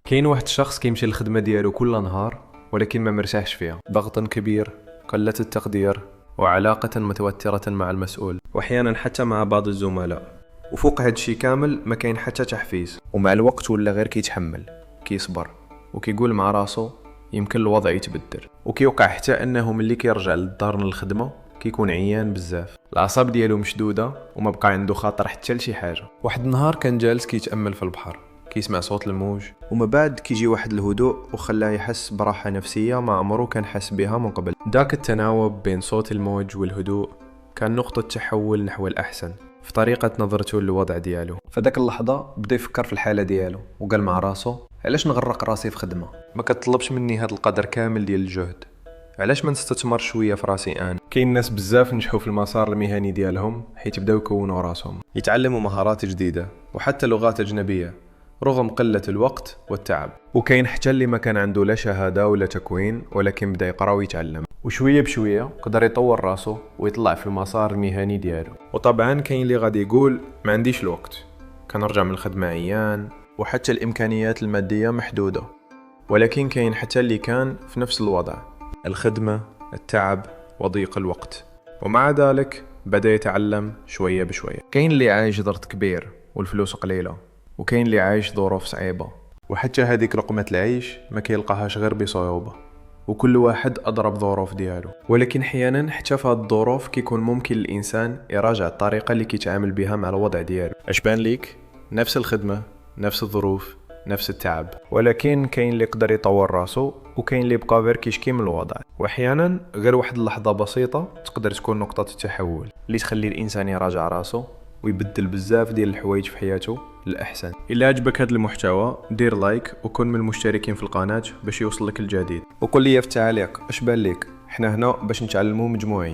كاين واحد الشخص كيمشي للخدمة ديالو كل نهار ولكن ما مرتاحش فيها. ضغط كبير، قلة التقدير، وعلاقة متوترة مع المسؤول، واحيانا حتى مع بعض الزملاء. وفوق هاد الشي كامل ما كاين حتى تحفيز، ومع الوقت ولا غير كيتحمل، كيصبر، وكيقول مع راسو يمكن الوضع يتبدل. وكيوقع حتى انه ملي كيرجع للدار للخدمة كيكون عيان بزاف، الاعصاب ديالو مشدودة وما بقى عنده خاطر حتى لشي حاجة. واحد النهار كان جالس كيتأمل في البحر، كيسمع صوت الموج، وما بعد كيجي واحد الهدوء وخلاه يحس براحة نفسية ما عمره كان حس بها من قبل. داك التناوب بين صوت الموج والهدوء كان نقطة تحول نحو الأحسن في طريقة نظرته للوضع ديالو. فداك اللحظة بدا يفكر في الحالة ديالو وقال مع راسو: علاش نغرق راسي في خدمة ما كتطلبش مني هاد القدر كامل ديال الجهد؟ علاش ما نستثمر شويه في راسي؟ كاين ناس بزاف نجحوا في المسار المهني ديالهم حيت بداو يكونوا راسهم، يتعلموا مهارات جديده وحتى لغات اجنبيه رغم قله الوقت والتعب. وكاين حتى اللي ما كان عنده لا شهاده ولا تكوين ولكن بدا يقرا ويتعلم، وشويه بشويه قدر يطور راسه ويطلع في المسار المهني ديالو. وطبعا كاين اللي غادي يقول: ما عنديش الوقت، كنرجع من الخدمه عيان، وحتى الامكانيات الماديه محدوده. ولكن كاين حتى اللي كان في نفس الوضع، الخدمة، التعب، وضيق الوقت، ومع ذلك بدأ يتعلم شوية بشوية. كاين اللي عايش ضغط كبير والفلوس قليلة، وكاين اللي عايش ظروف صعيبة وحتى هذيك لقمة العيش ما كيلقاهاش غير بصعوبة. وكل واحد أضرب ظروف ديالو، ولكن احيانا حتى في هاد الظروف كيكون ممكن الإنسان يراجع الطريقة اللي كيتعامل بها مع الوضع ديالو. اش بان ليك؟ نفس الخدمة، نفس الظروف، نفس التعب، ولكن كاين اللي يقدر يطور راسو وكاين اللي يبقى غير كيشكي من الوضع. واحيانا غير واحد اللحظه بسيطه تقدر تكون نقطه التحول اللي تخلي الانسان يراجع راسو ويبدل بزاف ديال الحوايج في حياته للاحسن. الا عجبك هذا المحتوى دير لايك وكون من المشتركين في القناه باش يوصلك الجديد، وقول لي في التعليق اش بان لك. حنا هنا باش نتعلموا مجموعين.